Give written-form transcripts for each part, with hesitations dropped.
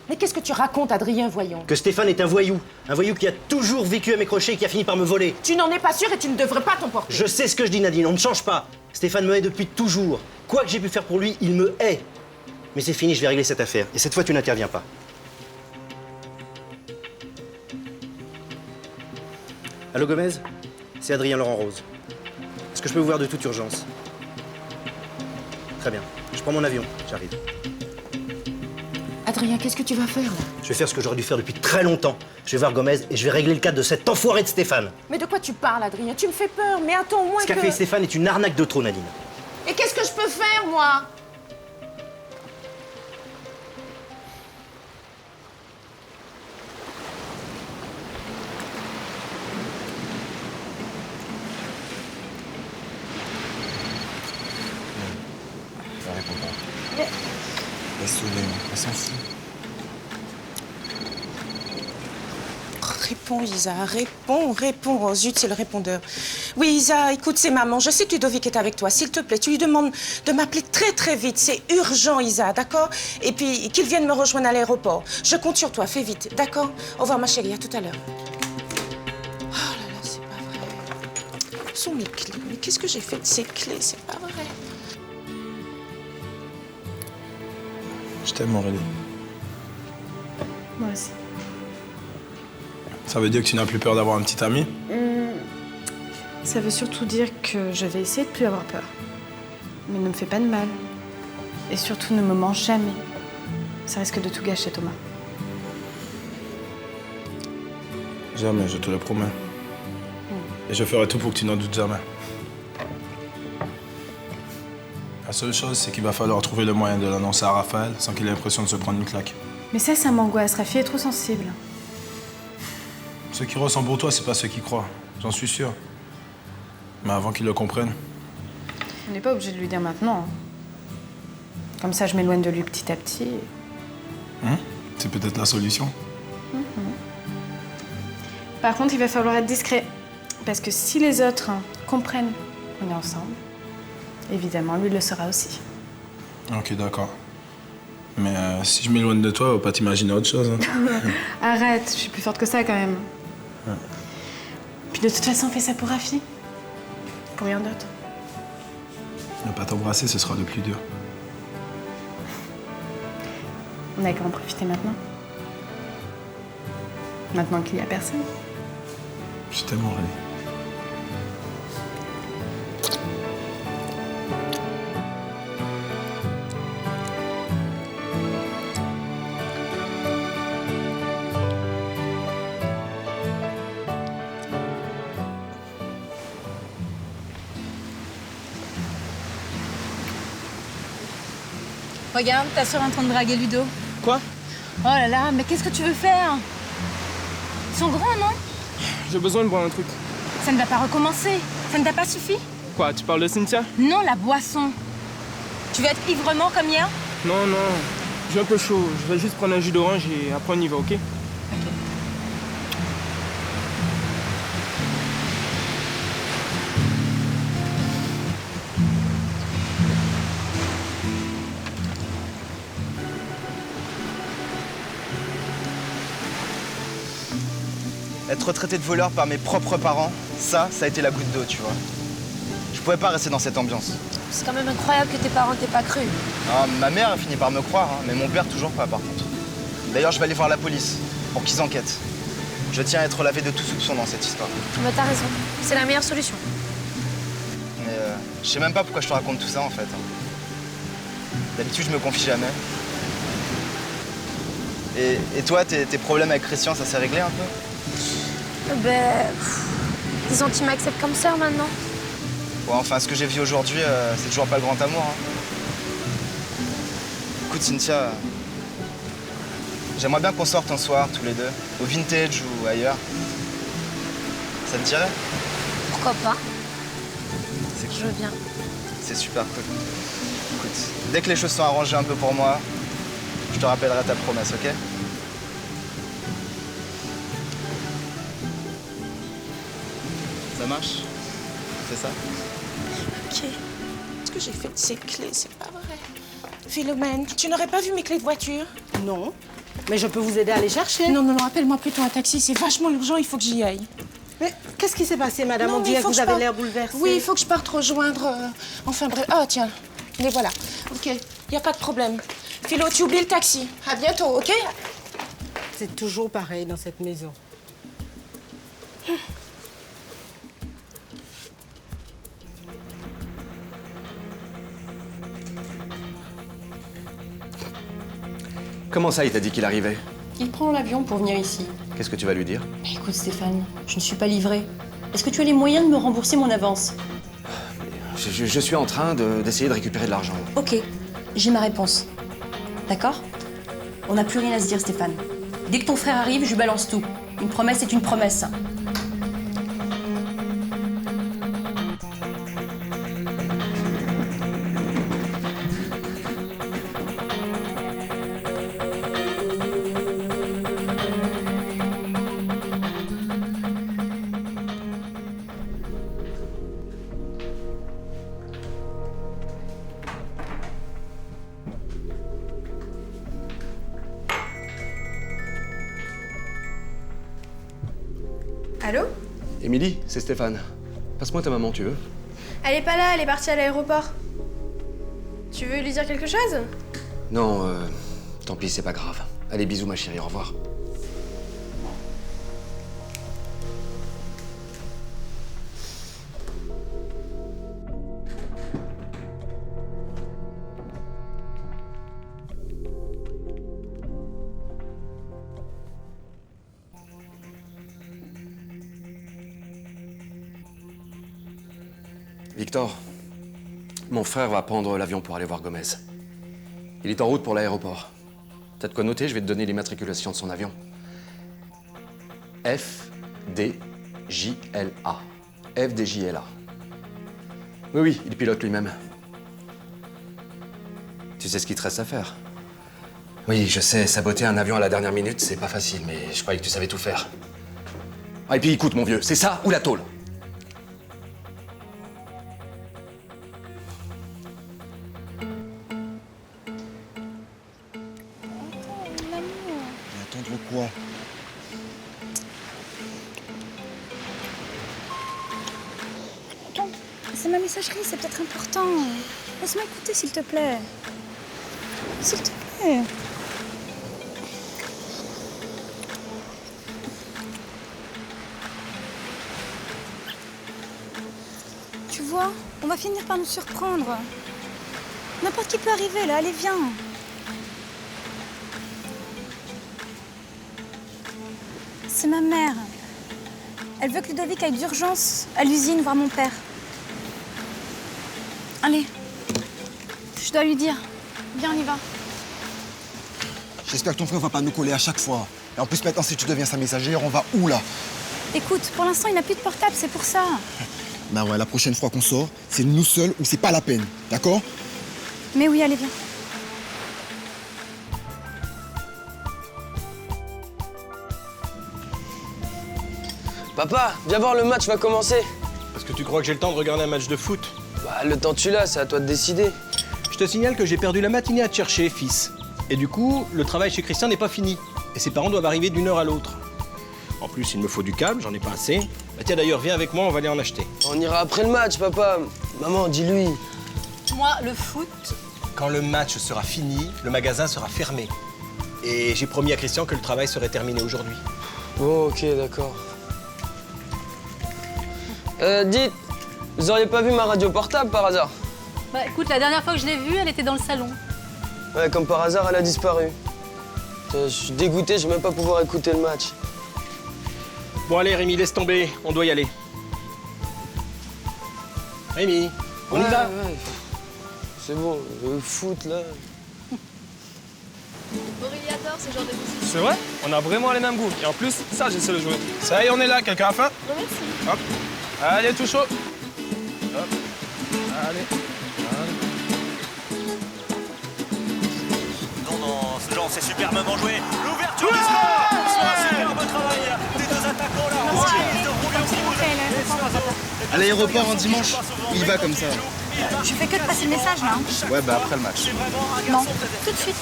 Mais qu'est-ce que tu racontes, Adrien, voyons? Que Stéphane est un voyou qui a toujours vécu à mes crochets et qui a fini par me voler. Tu n'en es pas sûr et tu ne devrais pas t'emporter. Je sais ce que je dis, Nadine, on ne change pas. Stéphane me hait depuis toujours. Quoi que j'ai pu faire pour lui, il me hait. Mais c'est fini, je vais régler cette affaire. Et cette fois, tu n'interviens pas. Allô, Gomez? C'est Adrien Laurent Rose. Est-ce que je peux vous voir de toute urgence? Très bien. Je prends mon avion, j'arrive. Adrien, qu'est-ce que tu vas faire, là? Je vais faire ce que j'aurais dû faire depuis très longtemps. Je vais voir Gomez et je vais régler le cas de cet enfoiré de Stéphane. Mais de quoi tu parles, Adrien? Tu me fais peur, mais attends au moins Ce qu'a fait Stéphane est une arnaque de trop, Nadine. Et qu'est-ce que je peux faire, moi? Ça répond pas. Mais... Laisse-le, elle s'en fout. Réponds, Isa, réponds. Oh, zut, c'est le répondeur. Oui, Isa, écoute, c'est maman. Je sais que Ludovic est avec toi. S'il te plaît, tu lui demandes de m'appeler très, très vite. C'est urgent, Isa, d'accord? Et puis, qu'il vienne me rejoindre à l'aéroport. Je compte sur toi, fais vite, d'accord? Au revoir, ma chérie, à tout à l'heure. Oh là là, c'est pas vrai. Où sont mes clés? Mais qu'est-ce que j'ai fait de ces clés? C'est pas vrai. Je t'aime, Aurélie. Moi aussi. Ça veut dire que tu n'as plus peur d'avoir un petit ami? Ça veut surtout dire que je vais essayer de plus avoir peur. Mais ne me fais pas de mal. Et surtout, ne me mens jamais. Ça risque de tout gâcher, Thomas. Jamais, je te le promets. Et je ferai tout pour que tu n'en doutes jamais. La seule chose, c'est qu'il va falloir trouver le moyen de l'annoncer à Raphaël sans qu'il ait l'impression de se prendre une claque. Mais ça m'angoisse. Rafi est trop sensible. Ceux qui ressentent pour toi, c'est pas ceux qui croient. J'en suis sûr. Mais avant qu'ils le comprennent. On n'est pas obligé de lui dire maintenant. Hein. Comme ça, je m'éloigne de lui petit à petit. C'est peut-être la solution. Par contre, il va falloir être discret. Parce que si les autres comprennent qu'on est ensemble, évidemment, lui le sera aussi. Ok, d'accord. Mais si je m'éloigne de toi, faut pas t'imaginer autre chose. Hein. Arrête, je suis plus forte que ça quand même. Ouais. Puis de toute façon, on fait ça pour Rafi. Pour rien d'autre. Ne pas t'embrasser, ce sera le plus dur. On n'a qu'à en profiter maintenant. Maintenant qu'il n'y a personne. Je t'aime, Aurélie. Regarde, ta soeur est en train de draguer Ludo. Quoi? Oh là là, mais qu'est-ce que tu veux faire? Ils sont grands, non? J'ai besoin de boire un truc. Ça ne va pas recommencer. Ça ne t'a pas suffi? Quoi, tu parles de Cynthia? Non, la boisson. Tu veux être ivre-mort comme hier? Non, non. J'ai un peu chaud. Je vais juste prendre un jus d'orange et après on y va, ok? Ok. Être retraité de voleur par mes propres parents, ça a été la goutte d'eau, tu vois. Je pouvais pas rester dans cette ambiance. C'est quand même incroyable que tes parents t'aient pas cru. Ah, ma mère a fini par me croire, hein, mais mon père toujours pas, par contre. D'ailleurs, je vais aller voir la police pour qu'ils enquêtent. Je tiens à être lavé de tout soupçon dans cette histoire. Mais t'as raison. C'est la meilleure solution. Mais je sais même pas pourquoi je te raconte tout ça, en fait. D'habitude, je me confie jamais. Et toi, tes problèmes avec Christian, ça s'est réglé un peu? Disons qu'il m'accepte comme sœur maintenant. Ouais, enfin, ce que j'ai vu aujourd'hui, c'est toujours pas le grand amour. Hein. Écoute, Cynthia, j'aimerais bien qu'on sorte un soir, tous les deux, au Vintage ou ailleurs. Ça te dirait? Pourquoi pas? C'est Je veux bien. C'est super cool. Écoute, dès que les choses sont arrangées un peu pour moi, je te rappellerai ta promesse, ok? Ça marche? C'est ça? Ok. Qu'est-ce que j'ai fait de ces clés? C'est pas vrai. Philomène, tu n'aurais pas vu mes clés de voiture? Non. Mais je peux vous aider à les chercher. Non, appelle-moi plutôt un taxi. C'est vachement urgent, il faut que j'y aille. Mais qu'est-ce qui s'est passé, madame? Non, On mais dirait il faut que vous que je avez parte. l'air bouleversée. Oui, il faut que je parte rejoindre... Enfin bref. Ah, tiens, les voilà. OK, il n'y a pas de problème. Philo, tu oublies le taxi. À bientôt, OK? C'est toujours pareil dans cette maison. Comment ça, il t'a dit qu'il arrivait? Il prend l'avion pour venir ici. Qu'est-ce que tu vas lui dire? Mais écoute Stéphane, je ne suis pas livrée. Est-ce que tu as les moyens de me rembourser mon avance? Je suis en train d'essayer de récupérer de l'argent. Ok, j'ai ma réponse. D'accord? On n'a plus rien à se dire Stéphane. Dès que ton frère arrive, je lui balance tout. Une promesse est une promesse. Allô? Émilie, c'est Stéphane. Passe-moi ta maman, tu veux? Elle est pas là, elle est partie à l'aéroport. Tu veux lui dire quelque chose? Non, tant pis, c'est pas grave. Allez, bisous ma chérie, au revoir. Victor, mon frère va prendre l'avion pour aller voir Gomez. Il est en route pour l'aéroport. T'as de quoi noter? Je vais te donner l'immatriculation de son avion. FDJLA. FDJLA. Oui, il pilote lui-même. Tu sais ce qu'il te reste à faire? Oui, je sais, saboter un avion à la dernière minute, c'est pas facile, mais je croyais que tu savais tout faire. Ah, et puis écoute, mon vieux, c'est ça ou la tôle? Attendre quoi? Attends, c'est ma messagerie, c'est peut-être important. Laisse-moi écouter, s'il te plaît. S'il te plaît. Tu vois, on va finir par nous surprendre. N'importe qui peut arriver, là. Allez, viens. C'est ma mère. Elle veut que Ludovic aille d'urgence à l'usine voir mon père. Allez, je dois lui dire. Viens, on y va. J'espère que ton frère va pas nous coller à chaque fois. Et en plus, maintenant, si tu deviens sa messagère, on va où, là? Écoute, pour l'instant, il n'a plus de portable, c'est pour ça. Bah ouais, la prochaine fois qu'on sort, c'est nous seuls ou c'est pas la peine, d'accord? Mais oui, allez, viens. Papa, viens voir, le match va commencer. Est-ce que tu crois que j'ai le temps de regarder un match de foot? Bah, le temps tu l'as, c'est à toi de décider. Je te signale que j'ai perdu la matinée à te chercher, fils. Et du coup, le travail chez Christian n'est pas fini. Et ses parents doivent arriver d'une heure à l'autre. En plus, il me faut du câble, j'en ai pas assez. Bah tiens d'ailleurs, viens avec moi, on va aller en acheter. On ira après le match, papa. Maman, dis-lui. Moi, le foot... Quand le match sera fini, le magasin sera fermé. Et j'ai promis à Christian que le travail serait terminé aujourd'hui. Bon, ok, d'accord. Dites, vous auriez pas vu ma radio portable par hasard? Bah écoute, la dernière fois que je l'ai vue, elle était dans le salon. Ouais, comme par hasard, elle a disparu. Je suis dégoûté, je vais même pas pouvoir écouter le match. Bon allez Rémi, laisse tomber, on doit y aller. Rémi, on y va. Ouais. C'est bon, le foot, là... Aurélie adore ce genre de musique. C'est vrai? On a vraiment les mêmes goûts. Et en plus, ça, j'essaie de jouer. Ça y est, on est là. Quelqu'un a faim? Merci. Hop. Allez, tout chaud. Hop. Allez. Non, ce genre, c'est superbement joué. L'ouverture du score! Superbe travail des deux attaquants là. À l'aéroport un dimanche, il va comme ça. Je fais que de passer le message là. Hein. Ouais, bah après le match. Non, tout de suite.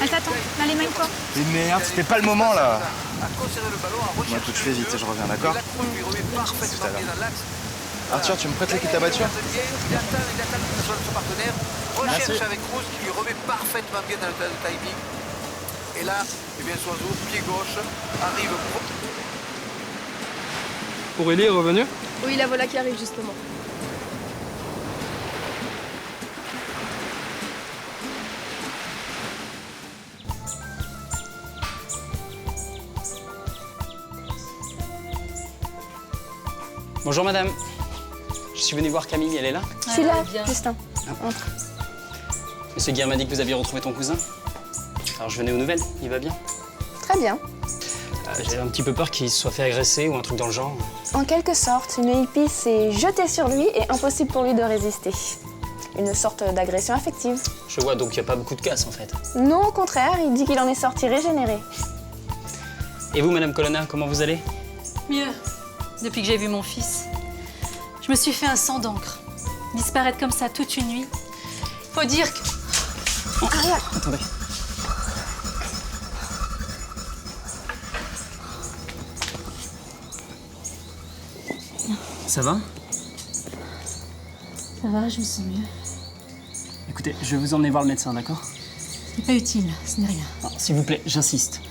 Elle t'attend. Allez, mène-toi. Mais merde, c'était pas le moment là. Moi, tout je fais vite et je reviens, d'accord? Tout à l'heure. Arthur, tu me prêtes les clés de ta voiture? Recherche avec Rose qui lui remet parfaitement bien dans le timing. Et là, eh bien, Soiseau, pied gauche, arrive. Aurélie est revenue? Oui, la voilà qui arrive justement. Bonjour madame. Je suis venu voir Camille, elle est là? Je suis là, Justin. Entre. Monsieur Guerre m'a dit que vous aviez retrouvé ton cousin. Alors je venais aux nouvelles, il va bien? Très bien. J'avais un petit peu peur qu'il se soit fait agresser ou un truc dans le genre. En quelque sorte, une hippie s'est jetée sur lui et impossible pour lui de résister. Une sorte d'agression affective. Je vois, donc il n'y a pas beaucoup de casse en fait. Non, au contraire, il dit qu'il en est sorti régénéré. Et vous, madame Colonna, comment vous allez? Mieux. Depuis que j'ai vu mon fils, je me suis fait un sang d'encre. Disparaître comme ça toute une nuit. Faut dire que... Aria. Attendez. Ça va? Ça va, je me sens mieux. Écoutez, je vais vous emmener voir le médecin, d'accord? C'est pas utile, ce n'est rien. S'il vous plaît, j'insiste.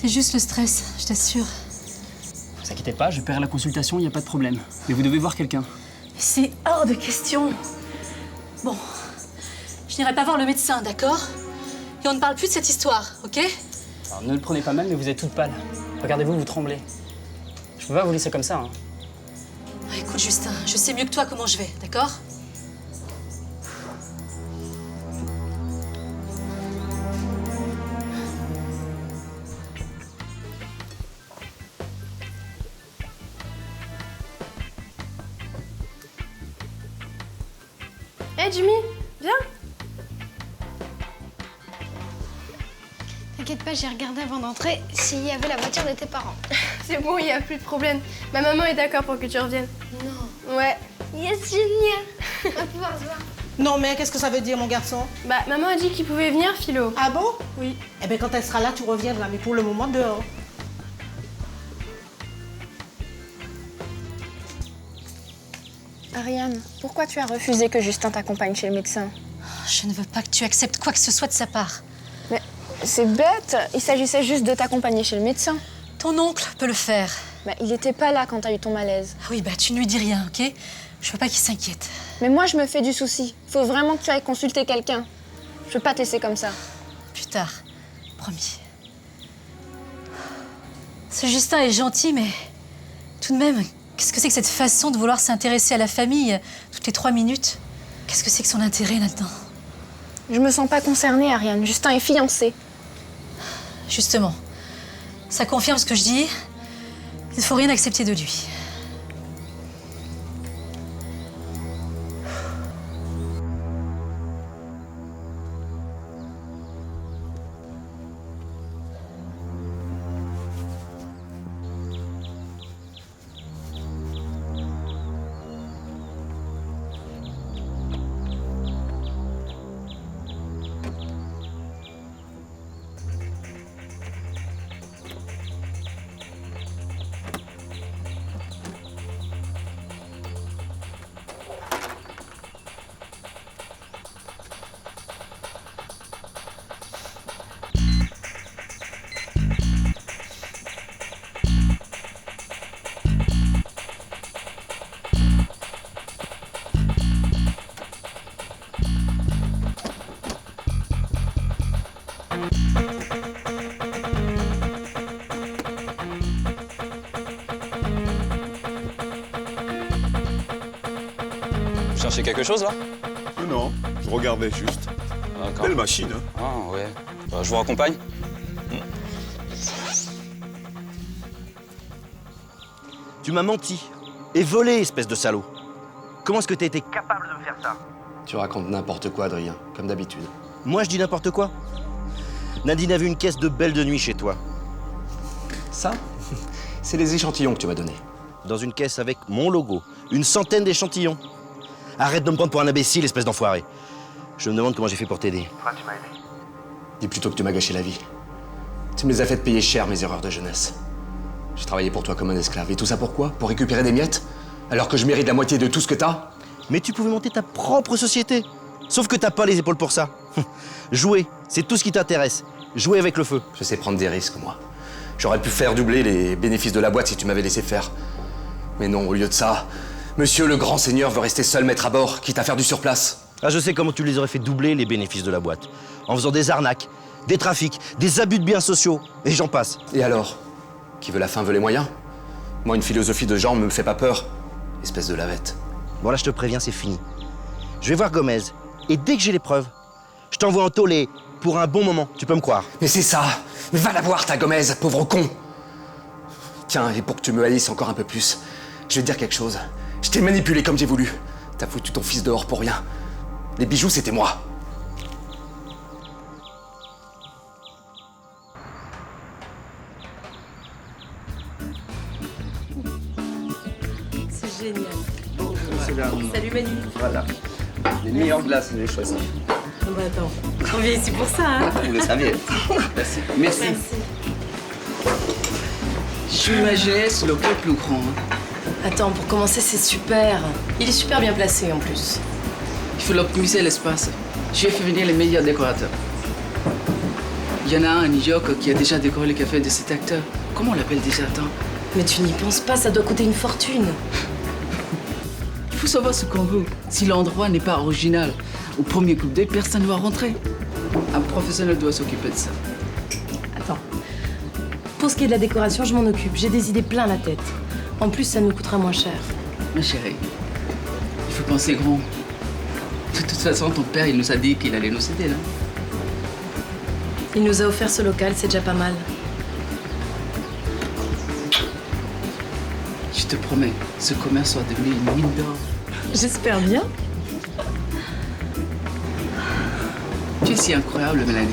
C'est juste le stress, je t'assure. Ne vous inquiétez pas, je paierai la consultation, il n'y a pas de problème. Mais vous devez voir quelqu'un. C'est hors de question. Bon, je n'irai pas voir le médecin, d'accord? Et on ne parle plus de cette histoire, ok? Alors, ne le prenez pas mal, mais vous êtes toute pâle. Regardez-vous, vous tremblez. Je peux pas vous laisser comme ça, hein. Écoute, Justin, je sais mieux que toi comment je vais, d'accord? Hé, Jimmy, viens. T'inquiète pas, j'ai regardé avant d'entrer s'il y avait la voiture de tes parents. C'est bon, il n'y a plus de problème. Ma maman est d'accord pour que tu reviennes. Non. Ouais. Yes, génial. On va pouvoir se voir. Non, mais qu'est-ce que ça veut dire, mon garçon? Bah, maman a dit qu'il pouvait venir, Philo. Ah bon? Oui. Eh bien, quand elle sera là, tu reviendras, mais pour le moment, dehors. Ariane, pourquoi tu as refusé que Justin t'accompagne chez le médecin? Je ne veux pas que tu acceptes quoi que ce soit de sa part. Mais c'est bête. Il s'agissait juste de t'accompagner chez le médecin. Ton oncle peut le faire. Bah, il était pas là quand t'as eu ton malaise. Ah oui, bah tu ne lui dis rien, ok? Je veux pas qu'il s'inquiète. Mais moi, je me fais du souci. Faut vraiment que tu ailles consulter quelqu'un. Je veux pas te laisser comme ça. Plus tard, promis. Ce Justin est gentil, mais tout de même, qu'est-ce que c'est que cette façon de vouloir s'intéresser à la famille toutes les 3 minutes? Qu'est-ce que c'est que son intérêt là-dedans? Je me sens pas concernée, Ariane. Justin est fiancé. Justement, ça confirme ce que je dis. Il ne faut rien accepter de lui. Vous cherchez quelque chose là? Non, je regardais juste. D'accord. Belle machine, hein? Ah ouais. Bah, je vous raccompagne. Tu m'as menti et volé, espèce de salaud. Comment est-ce que t'as été capable de me faire ça? Tu racontes n'importe quoi, Adrien, comme d'habitude. Moi, je dis n'importe quoi. Nadine a vu une caisse de belles de nuit chez toi. Ça, c'est les échantillons que tu m'as donnés. Dans une caisse avec mon logo. Une centaine d'échantillons. Arrête de me prendre pour un imbécile, espèce d'enfoiré. Je me demande comment j'ai fait pour t'aider. Toi, tu m'as aidé. Dis plutôt que tu m'as gâché la vie. Tu me les as fait payer cher, mes erreurs de jeunesse. J'ai travaillé pour toi comme un esclave. Et tout ça pourquoi? Pour récupérer des miettes? Alors que je mérite la moitié de tout ce que t'as? Mais tu pouvais monter ta propre société. Sauf que t'as pas les épaules pour ça. Jouer, c'est tout ce qui t'intéresse. Jouer avec le feu. Je sais prendre des risques, moi. J'aurais pu faire doubler les bénéfices de la boîte si tu m'avais laissé faire. Mais non, au lieu de ça, monsieur le grand seigneur veut rester seul maître à bord, quitte à faire du surplace. Ah, je sais comment tu les aurais fait doubler, les bénéfices de la boîte. En faisant des arnaques, des trafics, des abus de biens sociaux, et j'en passe. Et alors? Qui veut la fin veut les moyens? Moi, une philosophie de genre me fait pas peur. Espèce de lavette. Bon, là, je te préviens, c'est fini. Je vais voir Gomez, et dès que j'ai les preuves, je t'envoie en tôle pour un bon moment, tu peux me croire. Mais c'est ça! Mais va la voir, ta Gomez, pauvre con! Tiens, et pour que tu me haïsses encore un peu plus, je vais te dire quelque chose. Je t'ai manipulé comme j'ai voulu. T'as foutu ton fils dehors pour rien. Les bijoux, c'était moi. C'est génial. Salut Manu. Voilà. Les meilleures glaces, je les choisis. Bah attends, on vient ici pour ça, hein? Vous le saviez. Merci. Merci. J'imaginais ce local plus grand. Hein. Attends, pour commencer, c'est super. Il est super bien placé en plus. Il faut optimiser l'espace. J'ai fait venir les meilleurs décorateurs. Il y en a un à New York qui a déjà décoré le café de cet acteur. Comment on l'appelle déjà? Attends. Mais tu n'y penses pas, ça doit coûter une fortune. Il faut savoir ce qu'on veut. Si l'endroit n'est pas original, au premier coup d'œil, personne ne va rentrer. Un professionnel doit s'occuper de ça. Attends. Pour ce qui est de la décoration, je m'en occupe. J'ai des idées plein la tête. En plus, ça nous coûtera moins cher. Ma chérie, il faut penser grand. De toute façon, ton père, il nous a dit qu'il allait nous aider, là. Il nous a offert ce local, c'est déjà pas mal. Je te promets, ce commerce va devenir une mine d'or. J'espère bien. Tu es si incroyable, Mélanie.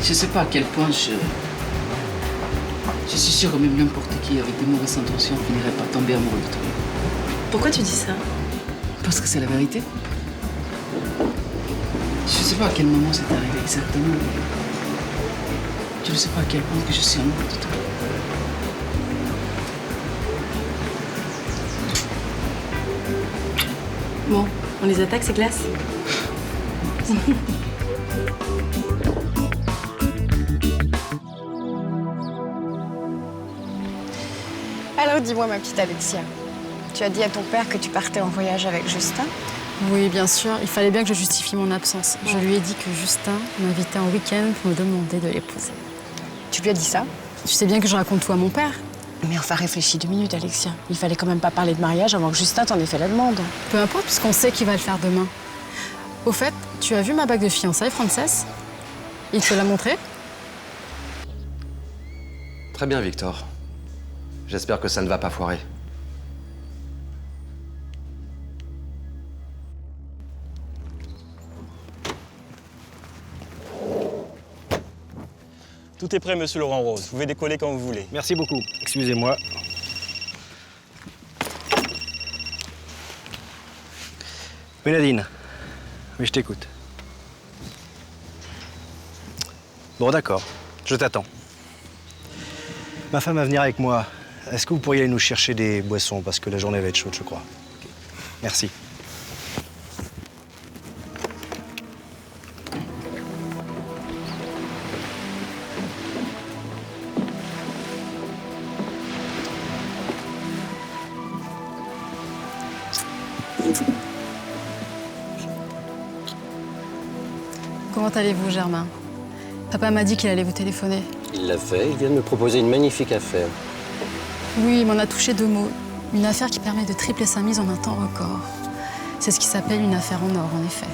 Je sais pas à quel point je suis sûre que même n'importe qui avec des mauvaises intentions finirait par tomber amoureux de toi. Pourquoi tu dis ça? Parce que c'est la vérité. Je sais pas à quel moment c'est arrivé exactement, mais je ne sais pas à quel point que je suis amoureux de toi. Bon, on les attaque, ces glaces? Alors dis-moi, ma petite Alexia, tu as dit à ton père que tu partais en voyage avec Justin? Oui, bien sûr. Il fallait bien que je justifie mon absence. Je lui ai dit que Justin m'invitait en week-end pour me demander de l'épouser. Tu lui as dit ça? Tu sais bien que je raconte tout à mon père. Mais enfin, réfléchis 2 minutes, Alexia. Il fallait quand même pas parler de mariage avant que Justin t'en ait fait la demande. Peu importe, puisqu'on sait qu'il va le faire demain. Au fait, tu as vu ma bague de fiançailles, Frances? Il te l'a montrée? Très bien, Victor. J'espère que ça ne va pas foirer. Tout est prêt, monsieur Laurent Rose. Vous pouvez décoller quand vous voulez. Merci beaucoup. Excusez-moi. Oui, Nadine. Oui, je t'écoute. Bon, d'accord. Je t'attends. Ma femme va venir avec moi. Est-ce que vous pourriez aller nous chercher des boissons? Parce que la journée va être chaude, je crois. Okay. Merci. Comment allez-vous, Germain? Papa m'a dit qu'il allait vous téléphoner. Il l'a fait, il vient de me proposer une magnifique affaire. Oui, il m'en a touché 2 mots. Une affaire qui permet de tripler sa mise en un temps record. C'est ce qui s'appelle une affaire en or, en effet.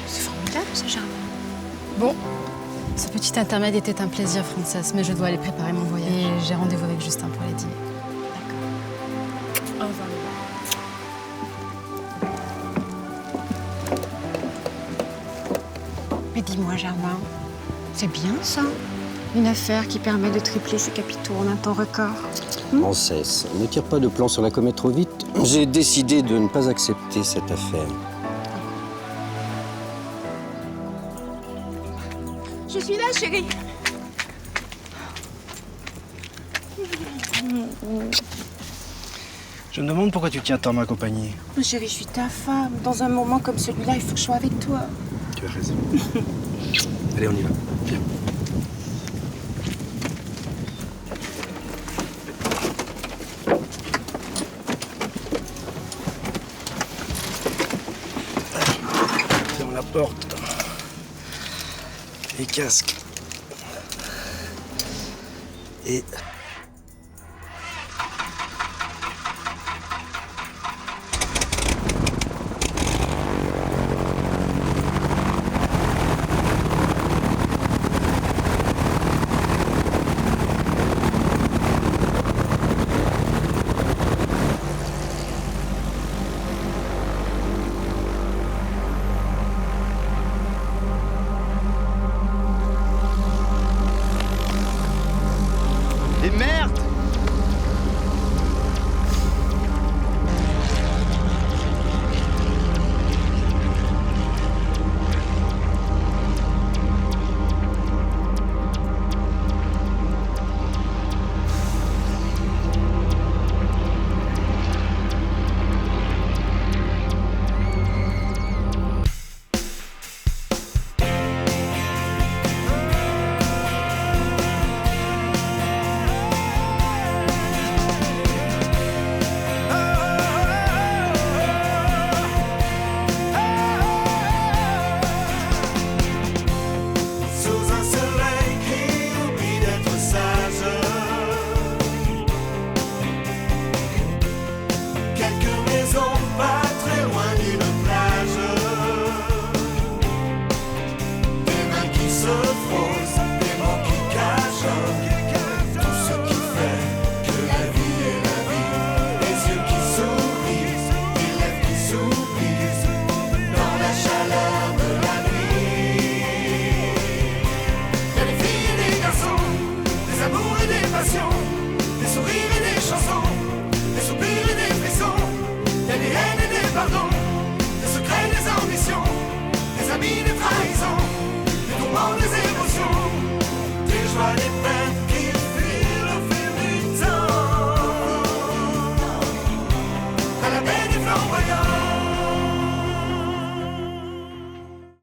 C'est formidable, ça, Germain. Bon, ce petit intermède était un plaisir, Frances, mais je dois aller préparer mon voyage. Et j'ai rendez-vous avec Justin pour les dîners. Au revoir. Mais dis-moi, Germain, c'est bien ça? Une affaire qui permet de tripler ses capitaux en un temps record. On cesse. Ne tire pas de plan sur la comète trop vite. J'ai décidé de ne pas accepter cette affaire. Je suis là, chérie. Je me demande pourquoi tu tiens tant ma compagnie. Chérie, je suis ta femme. Dans un moment comme celui-là, il faut que je sois avec toi. Tu as raison. Allez, on y va. Viens. Ferme la porte. Les casques. Et